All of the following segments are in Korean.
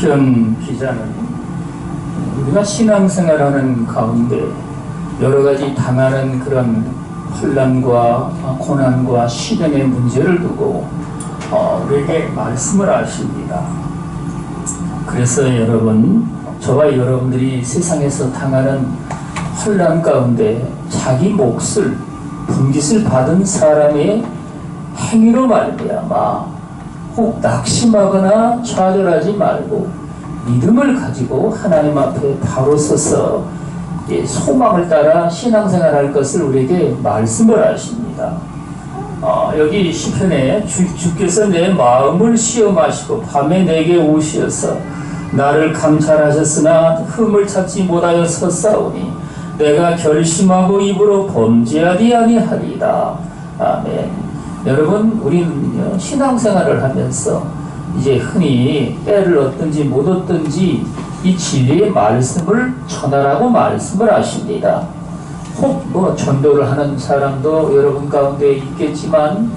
시편 기자는 우리가 신앙생활하는 가운데 여러 가지 당하는 그런 혼란과 고난과 시련의 문제를 두고 우리에게 말씀을 하십니다. 그래서 여러분, 저와 여러분들이 세상에서 당하는 혼란 가운데 자기 몫을 분깃을 받은 사람의 행위로 말미암아 혹 낙심하거나 좌절하지 말고 믿음을 가지고 하나님 앞에 바로 서서 소망을 따라 신앙생활할 것을 우리에게 말씀을 하십니다. 여기 시편에 주께서 내 마음을 시험하시고 밤에 내게 오시어서 나를 감찰하셨으나 흠을 찾지 못하여 섰사오니 내가 결심하고 입으로 범죄하지 아니하리이다. 아멘. 여러분, 우리는 신앙생활을 하면서 이제 흔히 때를 얻든지 못 얻든지 이 진리의 말씀을 전하라고 말씀을 하십니다. 혹 전도를 하는 사람도 여러분 가운데 있겠지만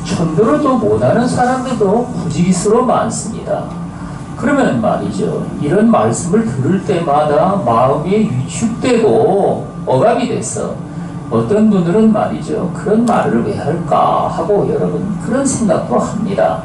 전도를 또 못하는 사람들도 부지기수로 많습니다. 그러면 말이죠, 이런 말씀을 들을 때마다 마음이 위축되고 억압이 돼서 어떤 분들은 말이죠, 그런 말을 왜 할까 하고 여러분 그런 생각도 합니다.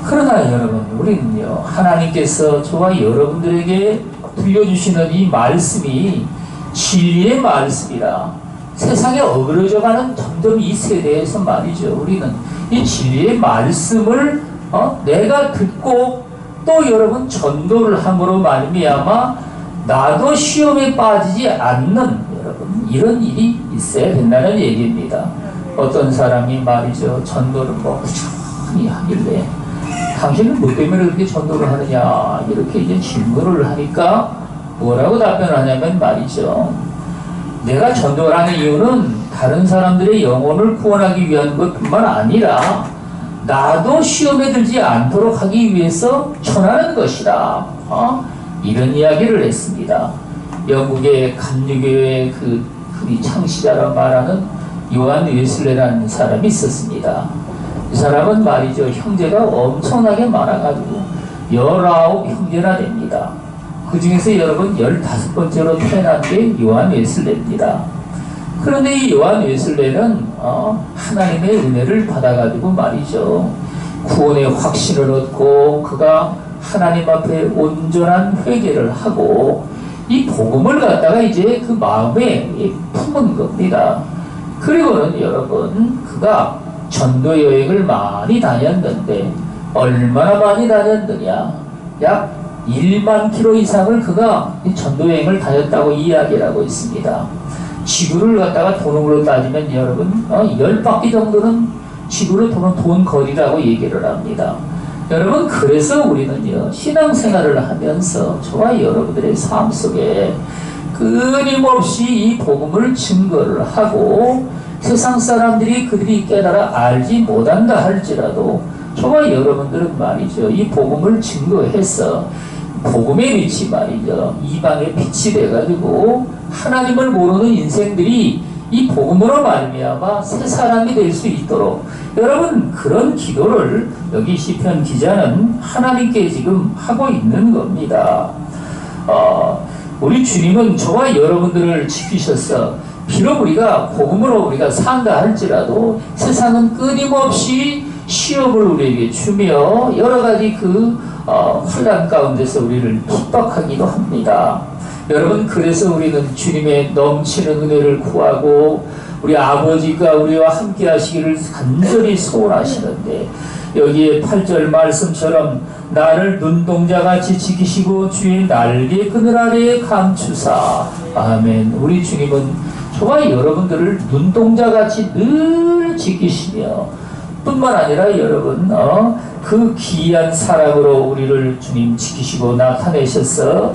그러나 여러분, 우리는요, 하나님께서 저와 여러분들에게 들려주시는 이 말씀이 진리의 말씀이라 세상에 어그러져가는 점점 이 세대에서 말이죠, 우리는 이 진리의 말씀을 내가 듣고 또 여러분 전도를 함으로 말미암아 나도 시험에 빠지지 않는 여러분 이런 일이 있어야 된다는 얘기입니다. 어떤 사람이 말이죠, 전도를 꾸준히 하길래 당신은 뭐 때문에 그렇게 전도를 하느냐 이렇게 이제 질문을 하니까 뭐라고 답변하냐면 말이죠, 내가 전도를 하는 이유는 다른 사람들의 영혼을 구원하기 위한 것뿐만 아니라 나도 시험에 들지 않도록 하기 위해서 전하는 것이다. 이런 이야기를 했습니다. 영국의 감리교회의 그 창시자라 말하는 요한 웨슬레라는 사람이 있었습니다. 이 사람은 말이죠, 형제가 엄청나게 많아가지고 19 형제나 됩니다. 그 중에서 여러분 15번째로 태어난 게 요한 웨슬레입니다. 그런데 이 요한 웨슬레는 하나님의 은혜를 받아가지고 말이죠, 구원의 확신을 얻고 그가 하나님 앞에 온전한 회개를 하고 이 복음을 갖다가 이제 그 마음에 품은 겁니다. 그리고는 여러분, 그가 전도 여행을 많이 다녔는데 얼마나 많이 다녔느냐, 약 1만 킬로 이상을 그가 전도 여행을 다녔다고 이야기를 하고 있습니다. 지구를 갖다가 돈으로 따지면 여러분 10바퀴 정도는 지구를 도는 돈 거리라고 얘기를 합니다. 여러분, 그래서 우리는요, 신앙생활을 하면서 저와 여러분들의 삶 속에 끊임없이 이 복음을 증거를 하고 세상 사람들이 그들이 깨달아 알지 못한다 할지라도 저와 여러분들은 말이죠, 이 복음을 증거해서 복음의 빛이 말이죠, 이방의 빛이 돼가지고 하나님을 모르는 인생들이 이 복음으로 말미암아 새 사람이 될 수 있도록 여러분 그런 기도를 여기 시편 기자는 하나님께 지금 하고 있는 겁니다. 우리 주님은 저와 여러분들을 지키셔서 비록 우리가 복음으로 우리가 산다 할지라도 세상은 끊임없이 시험을 우리에게 주며 여러 가지 혼란 가운데서 우리를 핍박하기도 합니다. 여러분, 그래서 우리는 주님의 넘치는 은혜를 구하고 우리 아버지가 우리와 함께 하시기를 간절히 소원하시는데 여기에 8절 말씀처럼 나를 눈동자같이 지키시고 주의 날개 그늘 아래에 감추사. 아멘. 우리 주님은 저와 여러분들을 눈동자같이 늘 지키시며 뿐만 아니라 여러분 그 귀한 사랑으로 우리를 주님 지키시고 나타내셔서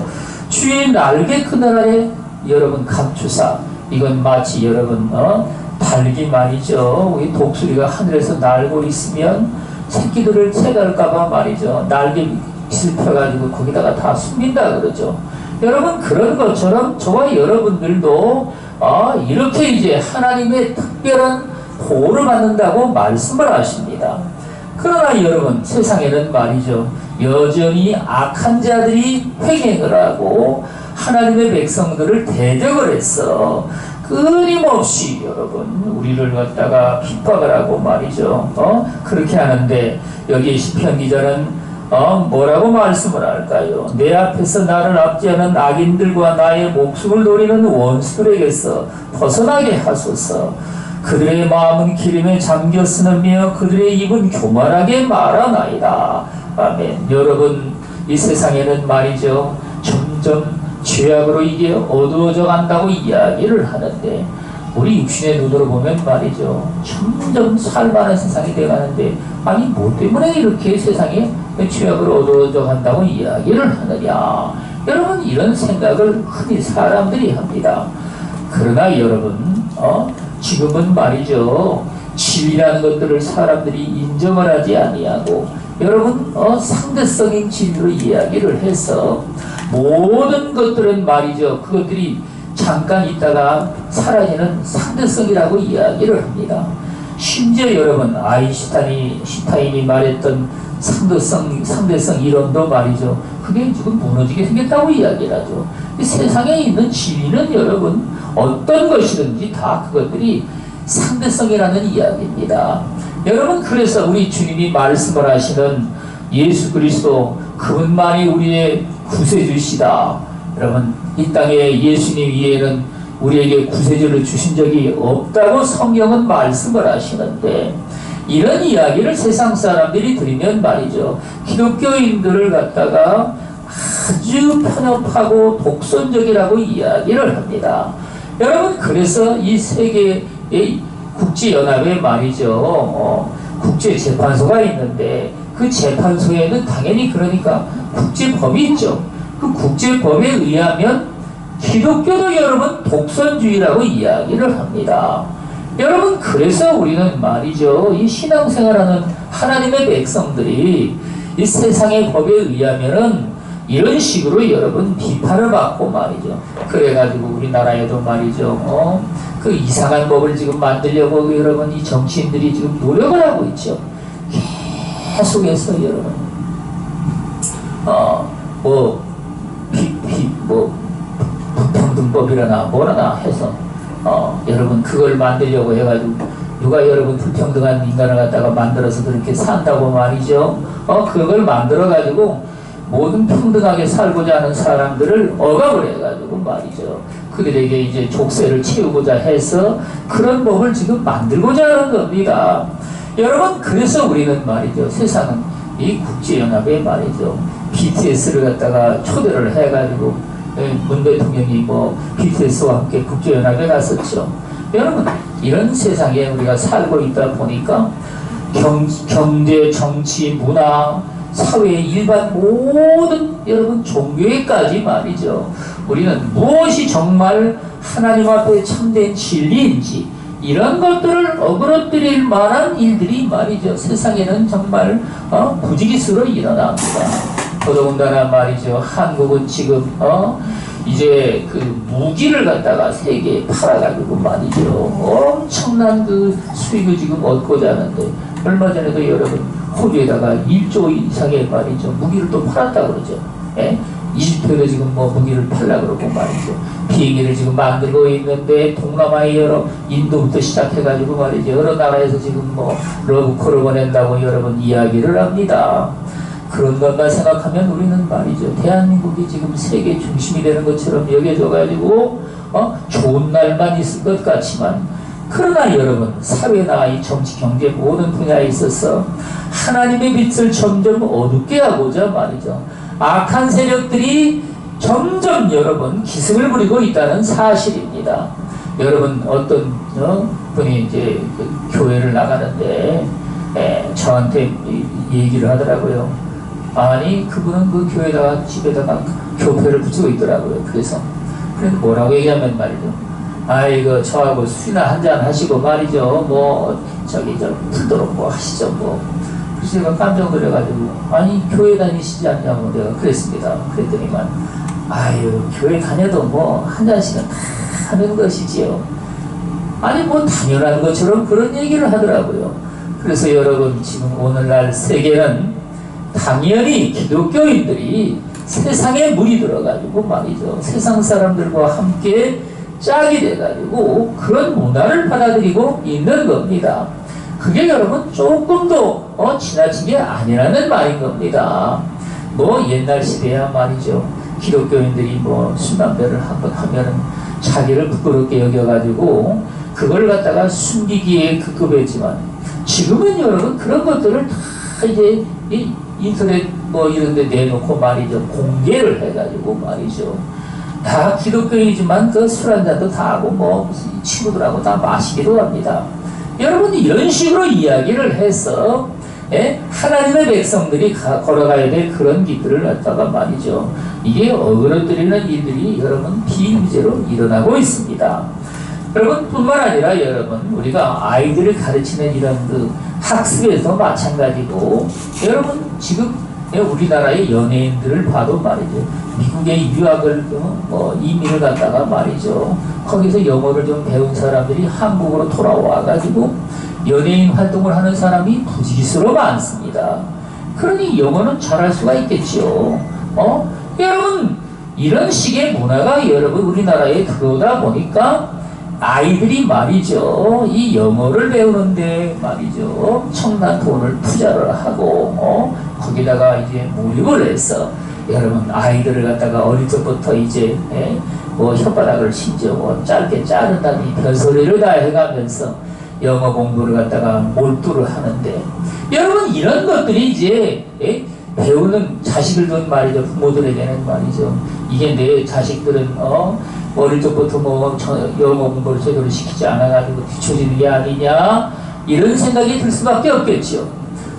주의 날개 그늘 아래 여러분 감추사. 이건 마치 여러분 닭이 말이죠, 우리 독수리가 하늘에서 날고 있으면 새끼들을 채갈까봐 말이죠, 날개 빛을 펴가지고 거기다가 다 숨긴다 그러죠. 여러분, 그런 것처럼 저와 여러분들도 이렇게 이제 하나님의 특별한 보호를 받는다고 말씀을 하십니다. 그러나 여러분, 세상에는 말이죠, 여전히 악한 자들이 횡행을 하고 하나님의 백성들을 대적을 해서 끊임없이 여러분 우리를 갖다가 핍박을 하고 말이죠. 그렇게 하는데 여기 시편 기자는 뭐라고 말씀을 할까요? 내 앞에서 나를 압제하는 악인들과 나의 목숨을 노리는 원수들에게서 벗어나게 하소서. 그들의 마음은 기름에 잠겨 쓰느며 그들의 입은 교만하게 말하나이다. 아멘. 여러분, 이 세상에는 말이죠, 점점 죄악으로 이게 어두워져 간다고 이야기를 하는데 우리 육신의 눈으로 보면 말이죠, 점점 살만한 세상이 되어가는데 아니 뭐 때문에 이렇게 세상에 죄악으로 어두워져 간다고 이야기를 하느냐. 여러분, 이런 생각을 흔히 사람들이 합니다. 그러나 여러분, 지금은 말이죠, 진리라는 것들을 사람들이 인정을 하지 아니하고 여러분, 상대성인 진리로 이야기를 해서 모든 것들은 말이죠, 그것들이 잠깐 있다가 사라지는 상대성이라고 이야기를 합니다. 심지어 여러분, 아인슈타인이 말했던 상대성 이론도 말이죠, 그게 지금 무너지게 생겼다고 이야기를 하죠. 이 세상에 있는 진리는 여러분 어떤 것이든지 다 그것들이 상대성이라는 이야기입니다. 여러분, 그래서 우리 주님이 말씀을 하시는 예수 그리스도, 그분만이 우리의 구세주시다. 여러분, 이 땅에 예수님 이외에는 우리에게 구세주를 주신 적이 없다고 성경은 말씀을 하시는데, 이런 이야기를 세상 사람들이 들으면 말이죠, 기독교인들을 갖다가 아주 편협하고 독선적이라고 이야기를 합니다. 여러분, 그래서 이 세계의 국제연합에 말이죠, 국제재판소가 있는데 그 재판소에는 당연히 그러니까 국제법이 있죠. 그 국제법에 의하면 기독교도 여러분 독선주의라고 이야기를 합니다. 여러분, 그래서 우리는 말이죠, 이 신앙생활하는 하나님의 백성들이 이 세상의 법에 의하면은 이런 식으로 여러분 비판을 받고 말이죠. 그래가지고 우리나라에도 말이죠, 그 이상한 법을 지금 만들려고 여러분 이 정치인들이 지금 노력을 하고 있죠. 계속해서 여러분 불평등법이라나 뭐라나 해서 여러분 그걸 만들려고 해가지고 누가 여러분 불평등한 인간을 갖다가 만들어서 그렇게 산다고 말이죠. 그걸 만들어가지고 모든 평등하게 살고자 하는 사람들을 억압을 해가지고 말이죠, 그들에게 이제 족쇄를 채우고자 해서 그런 법을 지금 만들고자 하는 겁니다. 여러분, 그래서 우리는 말이죠, 세상은 이 국제연합에 말이죠, BTS를 갖다가 초대를 해가지고 문 대통령이 BTS와 함께 국제연합에 갔었죠. 여러분, 이런 세상에 우리가 살고 있다 보니까 경제, 정치, 문화, 사회 일반 모든 여러분 종교에까지 말이죠, 우리는 무엇이 정말 하나님 앞에 참된 진리인지 이런 것들을 어그러뜨릴 만한 일들이 말이죠, 세상에는 정말 부지기수로 일어납니다. 더더군다나 말이죠, 한국은 지금 이제 그 무기를 갖다가 세계에 팔아가지고 말이죠, 엄청난 그 수익을 지금 얻고자 하는데, 얼마 전에도 여러분 호주에다가 1조 이상의 말이죠 무기를 또 팔았다 그러죠. 이집트에도 지금 무기를 팔라 그러고 말이죠, 비행기를 지금 만들고 있는데 동남아의 여러 인도부터 시작해가지고 말이죠, 여러 나라에서 지금 러브콜을 보낸다고 여러분 이야기를 합니다. 그런 것만 생각하면 우리는 말이죠, 대한민국이 지금 세계 중심이 되는 것처럼 여겨져가지고 좋은 날만 있을 것 같지만, 그러나 여러분 사회나 이 정치, 경제 모든 분야에 있어서 하나님의 빛을 점점 어둡게 하고자 말이죠, 악한 세력들이 점점 여러분 기승을 부리고 있다는 사실입니다. 여러분, 어떤 분이 이제 그 교회를 나가는데 저한테 얘기를 하더라고요. 아니, 그분은 그 교회다가 집에다가 교표를 붙이고 있더라고요. 그래서 뭐라고 얘기하면 말이죠, 아이고 저하고 술이나 한잔 하시고 말이죠, 풀도록 하시죠 그래서 제가 깜짝 놀래가지고, 아니 교회 다니시지 않냐고 내가 그랬습니다. 그랬더니만, 아유 교회 다녀도 한 잔씩은 다 하는 것이지요. 아니 당연한 것처럼 그런 얘기를 하더라고요. 그래서 여러분, 지금 오늘날 세계는 당연히 기독교인들이 세상에 물이 들어가지고 말이죠. 세상 사람들과 함께 짝이 돼가지고 그런 문화를 받아들이고 있는 겁니다. 그게 여러분 조금도 지나친 게 아니라는 말인 겁니다. 뭐 옛날 시대야 말이죠. 기독교인들이 뭐 순남배를 한번 하면은 자기를 부끄럽게 여겨가지고 그걸 갖다가 숨기기에 급급했지만 지금은 여러분 그런 것들을 다 이제 이 인터넷 뭐 이런 데 내놓고 말이죠. 공개를 해가지고 말이죠. 다 기독교인이지만 그 술 한잔도 다 하고 뭐 친구들하고 다 마시기도 합니다. 여러분 이런 식으로 이야기를 해서 하나님의 백성들이 걸어가야 될 그런 길들을 갖다가 말이죠. 이게 어그러뜨리는 일들이 여러분 비무제로 일어나고 있습니다. 여러분 뿐만 아니라 여러분 우리가 아이들을 가르치는 이런 그 학습에서 마찬가지고 여러분 지금 우리나라의 연예인들을 봐도 말이죠. 미국에 유학을 이민을 갔다가 말이죠. 거기서 영어를 좀 배운 사람들이 한국으로 돌아와가지고 연예인 활동을 하는 사람이 부지기수로 많습니다. 그러니 영어는 잘할 수가 있겠죠. 여러분 이런 식의 문화가 여러분 우리나라에 들어오다 보니까 아이들이 말이죠. 이 영어를 배우는데 말이죠. 엄청난 돈을 투자를 하고 거기다가 이제 몰입을 해서 여러분 아이들을 갖다가 어릴 적부터 이제 뭐 혓바닥을 심지어 뭐 짧게 자른다니 별소리를 다 해가면서 영어 공부를 갖다가 몰두를 하는데 여러분 이런 것들이 이제 배우는 자식을 둔 말이죠. 부모들에게는 말이죠. 이게 내 자식들은 어릴 적부터 뭐 영어 공부를 제대로 시키지 않아가지고 뒤처지는 게 아니냐 이런 생각이 들 수밖에 없겠죠.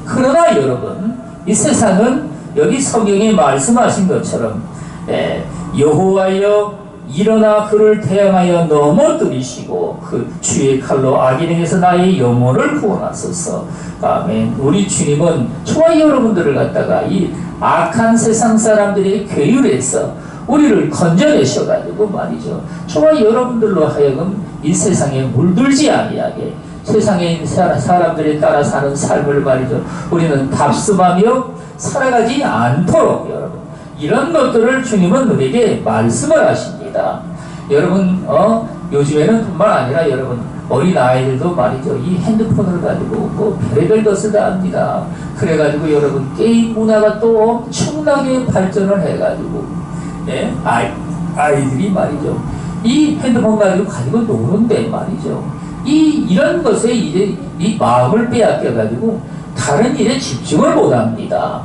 그러나 여러분 이 세상은 여기 성경에 말씀하신 것처럼 여호와여 일어나 그를 대항하여 넘어뜨리시고 그 주의 칼로 악인에게서 나의 영혼을 구원하소서. 아멘. 우리 주님은 저와 여러분들을 갖다가 이 악한 세상 사람들의 괴율에서 우리를 건져내셔가지고 말이죠. 저와 여러분들로 하여금 이 세상에 물들지 아니하게 세상에 사람들에 따라 사는 삶을 말이죠. 우리는 답습하며 살아가지 않도록 여러분 이런 것들을 주님은 우리에게 말씀을 하십니다. 여러분 요즘에는 뿐만 아니라 여러분 어린 아이들도 말이죠. 이 핸드폰을 가지고 뭐 별의별 것을 다 합니다. 그래가지고 여러분 게임 문화가 또 엄청나게 발전을 해가지고 아이들이 말이죠. 이 핸드폰 가지고 노는데 말이죠. 이런 것에 이제 이 마음을 빼앗겨가지고 다른 일에 집중을 못합니다.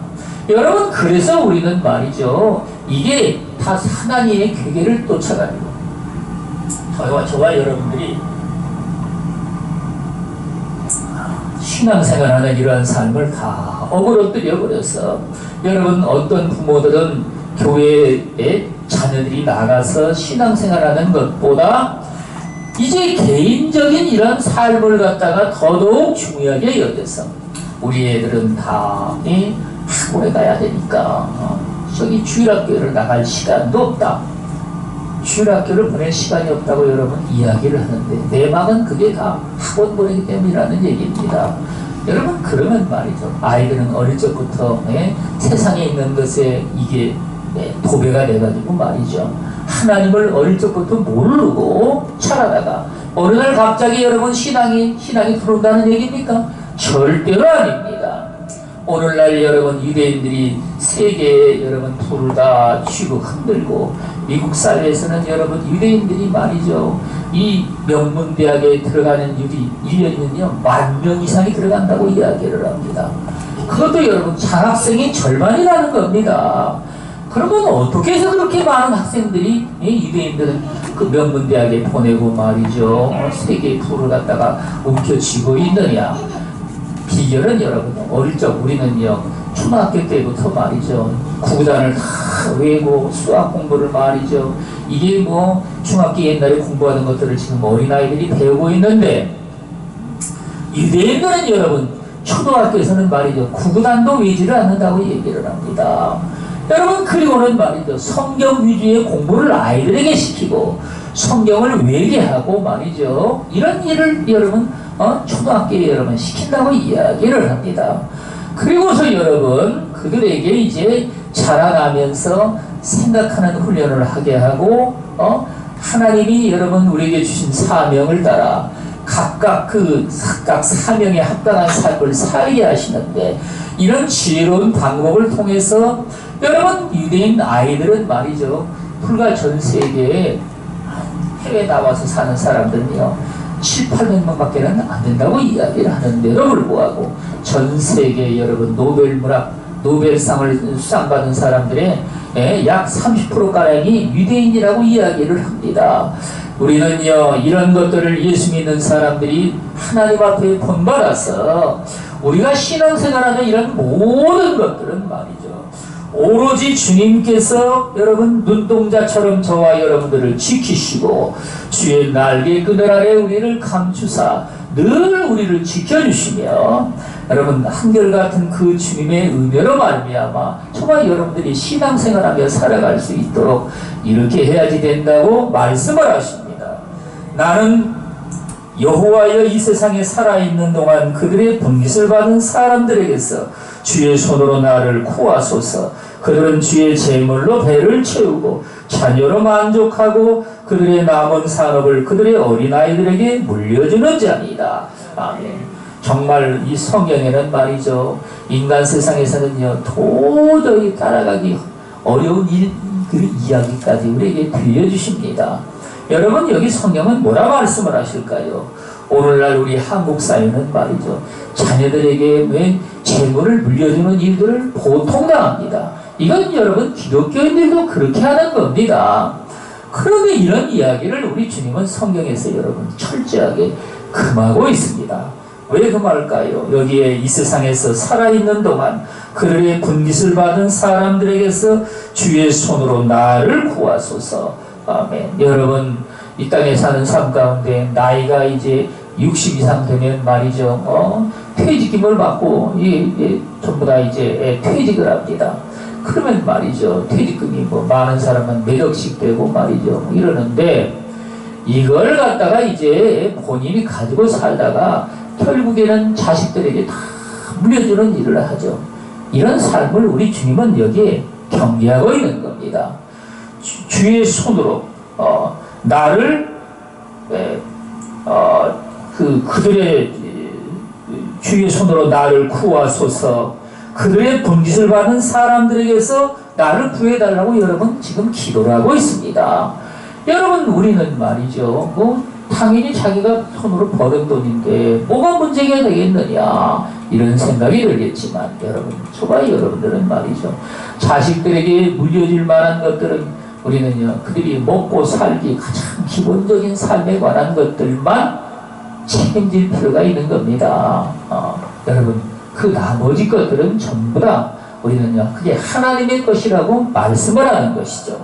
여러분 그래서 우리는 말이죠. 이게 다 하나님의 괴계를 쫓아가지고 저와 여러분들이 신앙생활하는 이러한 삶을 다 어그러뜨려 버려서 여러분 어떤 부모들은 교회에 자녀들이 나가서 신앙생활하는 것보다 이제 개인적인 이런 삶을 갖다가 더더욱 중요하게 여겨서 우리 애들은 다 학원에 가야 되니까 저기 주일학교를 나갈 시간도 없다. 주일학교를 보낼 시간이 없다고 여러분 이야기를 하는데 내 마음은 그게 다 학원 보내기 때문이라는 얘기입니다. 여러분 그러면 말이죠. 아이들은 어릴 적부터 세상에 있는 것에 이게 도배가 돼가지고 말이죠. 하나님을 어릴 적부터 모르고 자라다가 어느 날 갑자기 여러분 신앙이 들어온다는 얘기입니까? 절대로 아닙니다. 오늘날 여러분 유대인들이 세계에 여러분 불을 다 쥐고 흔들고 미국 사회에서는 여러분 유대인들이 말이죠. 이 명문대학에 들어가는 1년이면요 10,000명 이상이 들어간다고 이야기를 합니다. 그것도 여러분 장학생의 절반이라는 겁니다. 그러면 어떻게 해서 그렇게 많은 학생들이 유대인들은 그 명문대학에 보내고 말이죠. 세계의 불을 갖다가 움켜쥐고 있느냐. 비결은 여러분 어릴 적 우리는요 초등학교 때부터 말이죠 구구단을 다 외고 수학 공부를 말이죠 이게 뭐 중학교 옛날에 공부하는 것들을 지금 어린아이들이 배우고 있는데 유대인들은 여러분 초등학교에서는 말이죠 구구단도 외지를 않는다고 얘기를 합니다. 여러분 그리고는 말이죠 성경 위주의 공부를 아이들에게 시키고 성경을 외계하고 말이죠 이런 일을 여러분 초등학교에 여러분 시킨다고 이야기를 합니다. 그리고서 여러분 그들에게 이제 자라나면서 생각하는 훈련을 하게 하고, 하나님이 여러분 우리에게 주신 사명을 따라 각각 각 사명에 합당한 삶을 살게 하시는데, 이런 지혜로운 방법을 통해서 여러분 유대인 아이들은 말이죠, 불과 전 세계에 해외 나와서 사는 사람들은요 7, 800명밖에는 안 된다고 이야기를 하는데도 불구하고 전 세계 여러분 노벨상을 수상받은 사람들의 약 30%가량이 유대인이라고 이야기를 합니다. 우리는요 이런 것들을 예수 믿는 사람들이 하나님 앞에 본받아서 우리가 신앙생활하는 이런 모든 것들은 말이죠, 오로지 주님께서 여러분 눈동자처럼 저와 여러분들을 지키시고 주의 날개 그늘 아래 우리를 감추사 늘 우리를 지켜주시며 여러분 한결같은 그 주님의 은혜로 말미암아 정말 여러분들이 신앙생활하며 살아갈 수 있도록 이렇게 해야지 된다고 말씀을 하십니다. 나는 여호와여 이 세상에 살아있는 동안 그들의 분깃을 받은 사람들에게서 주의 손으로 나를 구하소서. 그들은 주의 제물로 배를 채우고 자녀로 만족하고 그들의 남은 산업을 그들의 어린아이들에게 물려주는 자니다. 아멘. 정말 이 성경에는 말이죠, 인간 세상에서는요 도저히 따라가기 어려운 그 이야기까지 우리에게 들려주십니다. 여러분 여기 성경은 뭐라 말씀을 하실까요? 오늘날 우리 한국 사회는 말이죠, 자녀들에게 왜 재물을 물려주는 일들을 보통 당합니다. 이건 여러분 기독교인들도 그렇게 하는 겁니다. 그런데 이런 이야기를 우리 주님은 성경에서 여러분 철저하게 금하고 있습니다. 왜 금할까요? 여기에 이 세상에서 살아있는 동안 그들의 분깃을 받은 사람들에게서 주의 손으로 나를 구하소서. 아멘. 여러분 이 땅에 사는 삶 가운데 나이가 이제 60 이상 되면 말이죠, 퇴직금을 받고 전부 다 이제 퇴직을 합니다. 그러면 말이죠, 퇴직금이 뭐 많은 사람은 몇 억씩 되고 말이죠 이러는데, 이걸 갖다가 이제 본인이 가지고 살다가 결국에는 자식들에게 다 물려주는 일을 하죠. 이런 삶을 우리 주님은 여기에 경계하고 있는 겁니다. 주의 손으로 나를 그들의 주의 손으로 나를 구하소서. 그들의 분깃을 받은 사람들에게서 나를 구해달라고 여러분 지금 기도를 하고 있습니다. 여러분 우리는 말이죠, 당연히 자기가 손으로 버는 돈인데 뭐가 문제가 되겠느냐 이런 생각이 들겠지만, 여러분 저와 여러분들은 말이죠, 자식들에게 물려줄 만한 것들은 우리는요 그들이 먹고 살기 가장 기본적인 삶에 관한 것들만 책임질 필요가 있는 겁니다. 여러분 그 나머지 것들은 전부 다 우리는요 그게 하나님의 것이라고 말씀을 하는 것이죠.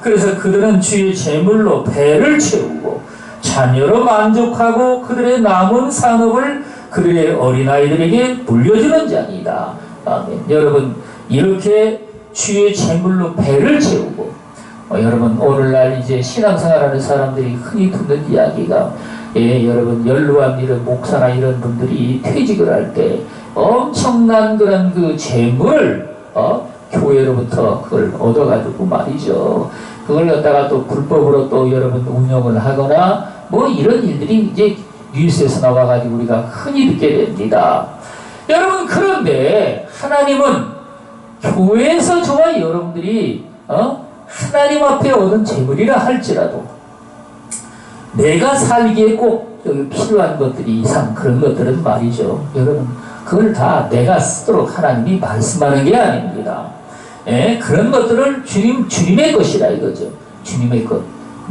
그래서 그들은 주의 제물로 배를 채우고 자녀로 만족하고 그들의 남은 산업을 그들의 어린아이들에게 물려주는 자니다. 아멘. 여러분 이렇게 주의 제물로 배를 채우고, 여러분 오늘날 이제 신앙생활하는 사람들이 흔히 듣는 이야기가, 여러분 연로한 이런 목사나 이런 분들이 퇴직을 할 때 엄청난 그런 그 재물을 교회로부터 그걸 얻어가지고 말이죠, 그걸 갖다가 또 불법으로 또 여러분 운영을 하거나 뭐 이런 일들이 이제 뉴스에서 나와가지고 우리가 흔히 듣게 됩니다. 여러분 그런데 하나님은 교회에서 저와 여러분들이 하나님 앞에 얻은 재물이라 할지라도 내가 살기에 꼭 필요한 것들이 이상 그런 것들은 말이죠, 여러분 그걸 다 내가 쓰도록 하나님이 말씀하는 게 아닙니다. 그런 것들을 주님의 것이라 이거죠. 주님의 것.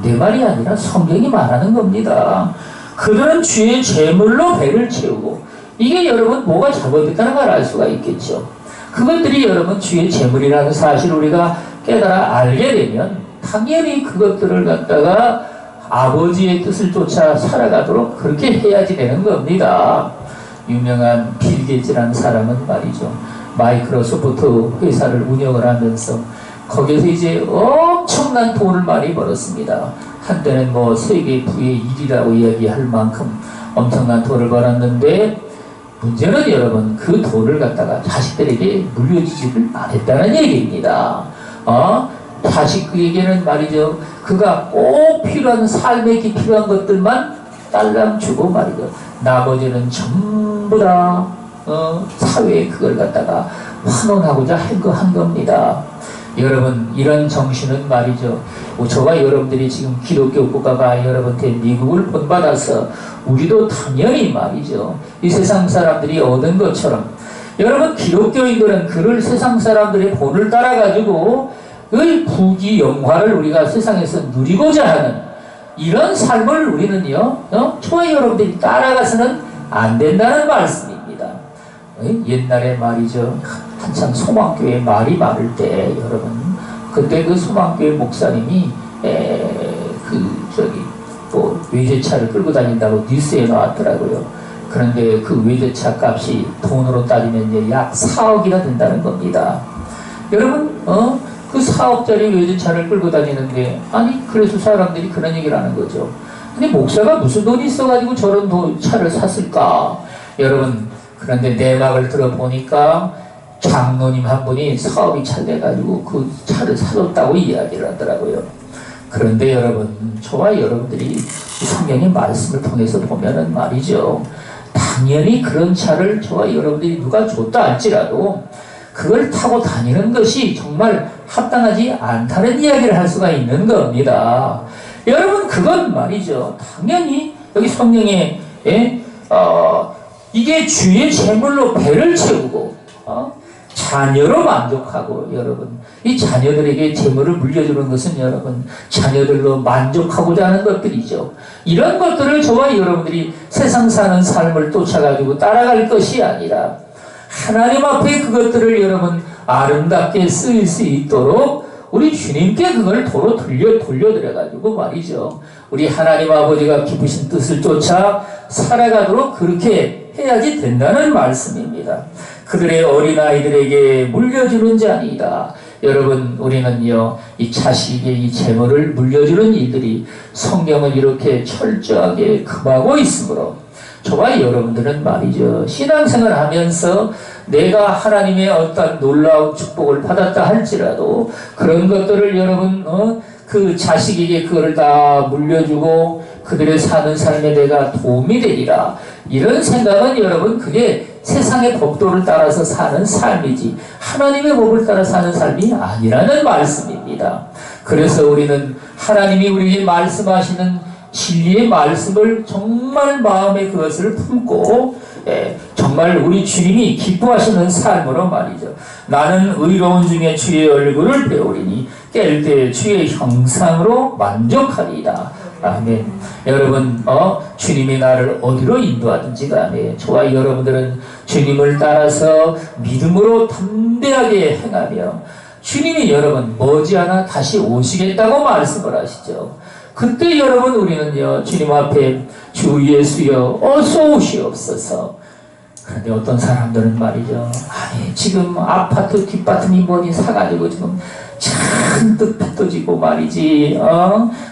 내 말이 아니라 성경이 말하는 겁니다. 그들은 주의 제물로 배를 채우고, 이게 여러분 뭐가 잘못됐다는 걸 알 수가 있겠죠. 그것들이 여러분 주의 제물이라는 사실을 우리가 깨달아 알게 되면 당연히 그것들을 갖다가 아버지의 뜻을 쫓아 살아가도록 그렇게 해야지 되는 겁니다. 유명한 빌 게이츠라는 사람은 말이죠, 마이크로소프트 회사를 운영을 하면서 거기에서 이제 엄청난 돈을 많이 벌었습니다. 한때는 뭐 세계 부의 1위라고 이야기할 만큼 엄청난 돈을 벌었는데, 문제는 여러분 그 돈을 갖다가 자식들에게 물려주지를 않았다는 얘기입니다. 자식에게는 말이죠. 그가 꼭 필요한 삶에 필요한 것들만 딸랑 주고 말이죠. 나머지는 전부 다 사회에 그걸 갖다가 환원하고자 한 겁니다. 여러분 이런 정신은 말이죠. 저와 여러분들이 지금 기독교 국가가 여러분한테 미국을 본받아서 우리도 당연히 말이죠. 이 세상 사람들이 얻은 것처럼 여러분 기독교인들은 그를 세상 사람들의 본을 따라가지고 그 부귀 영화를 우리가 세상에서 누리고자 하는 이런 삶을 우리는요, 저와 여러분들이 따라가서는 안 된다는 말씀입니다. 옛날에 말이죠. 한참 소망교회 말이 많을 때 여러분 그때 그 소망교회 목사님이 외제차를 끌고 다닌다고 뉴스에 나왔더라고요. 그런데 그 외제차 값이 돈으로 따지면 이제 약 4억이나 된다는 겁니다. 여러분 그 4억짜리 외제차를 끌고 다니는데 아니 그래서 사람들이 그런 얘기를 하는 거죠. 근데 목사가 무슨 돈이 있어가지고 저런 차를 샀을까? 여러분 그런데 내막을 들어보니까 장로님 한 분이 사업이 잘 돼가지고 그 차를 사줬다고 이야기를 하더라고요. 그런데 여러분 저와 여러분들이 성경의 말씀을 통해서 보면은 말이죠. 당연히 그런 차를 저와 여러분들이 누가 줬다 할지라도 그걸 타고 다니는 것이 정말 합당하지 않다는 이야기를 할 수가 있는 겁니다. 여러분 그건 말이죠. 당연히 여기 성경에 이게 주의 재물로 배를 채우고 자녀로 만족하고 여러분 이 자녀들에게 재물을 물려주는 것은 여러분 자녀들로 만족하고자 하는 것들이죠. 이런 것들을 저와 여러분들이 세상 사는 삶을 쫓아가지고 따라갈 것이 아니라 하나님 앞에 그것들을 여러분 아름답게 쓰일 수 있도록 우리 주님께 그걸 도로 돌려드려가지고 말이죠. 우리 하나님 아버지가 기쁘신 뜻을 쫓아 살아가도록 그렇게 해야지 된다는 말씀입니다. 그들의 어린아이들에게 물려주는 자니이다. 여러분 우리는요 이 자식에게 이 재물을 물려주는 이들이 성경을 이렇게 철저하게 금하고 있으므로 저와 여러분들은 말이죠. 신앙생활 하면서 내가 하나님의 어떤 놀라운 축복을 받았다 할지라도 그런 것들을 여러분 그 자식에게 그거를 다 물려주고 그들의 사는 삶에 내가 도움이 되리라. 이런 생각은 여러분 그게 세상의 법도를 따라서 사는 삶이지 하나님의 법을 따라 사는 삶이 아니라는 말씀입니다. 그래서 우리는 하나님이 우리에게 말씀하시는 진리의 말씀을 정말 마음에 그것을 품고 정말 우리 주님이 기뻐하시는 삶으로 말이죠. 나는 의로운 중에 주의 얼굴을 배우리니 깰 때 주의 형상으로 만족하리이다. 아멘. 여러분 주님이 나를 어디로 인도하든지 간에 저와 여러분들은 주님을 따라서 믿음으로 담대하게 행하며 주님이 여러분 머지않아 다시 오시겠다고 말씀을 하시죠. 그때 여러분 우리는요 주님 앞에 주 예수여 어서 오시옵소서. 그런데 어떤 사람들은 말이죠. 아니 지금 아파트 뒷바트니 뭐니 사가지고 지금 잔뜩 빚도지고 말이지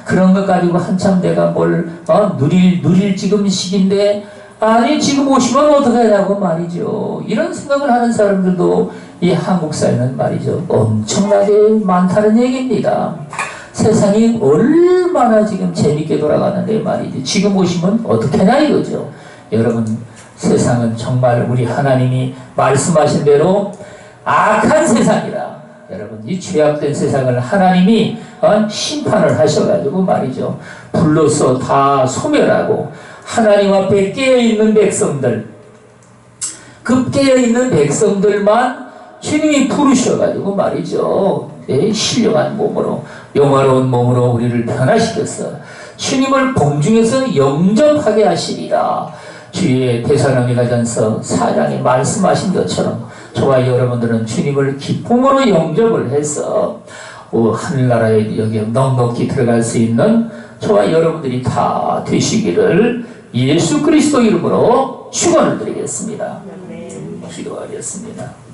그런 것 가지고 한참 내가 뭘 누릴 지금 시기인데 아니 지금 오시면 어떻게 하냐고 말이죠. 이런 생각을 하는 사람들도 이 한국 사회는 말이죠 엄청나게 많다는 얘기입니다. 세상이 얼마나 지금 재밌게 돌아가는데 말이지 지금 오시면 어떻게 하냐 이거죠. 여러분 세상은 정말 우리 하나님이 말씀하신 대로 악한 세상이라. 여러분 이 죄악된 세상을 하나님이 심판을 하셔가지고 말이죠 불로서 다 소멸하고 하나님 앞에 깨어있는 백성들 그 깨어있는 백성들만 주님이 부르셔가지고 말이죠 신령한 몸으로 영화로운 몸으로 우리를 변화시켜서 주님을 공중에서 영접하게 하시리라. 주의 데살로니가전서 4장에 말씀하신 것처럼 저와 여러분들은 주님을 기쁨으로 영접을 해서 하늘나라에 여기 넉넉히 들어갈 수 있는 저와 여러분들이 다 되시기를 예수 그리스도 이름으로 축원을 드리겠습니다. 기도하겠습니다.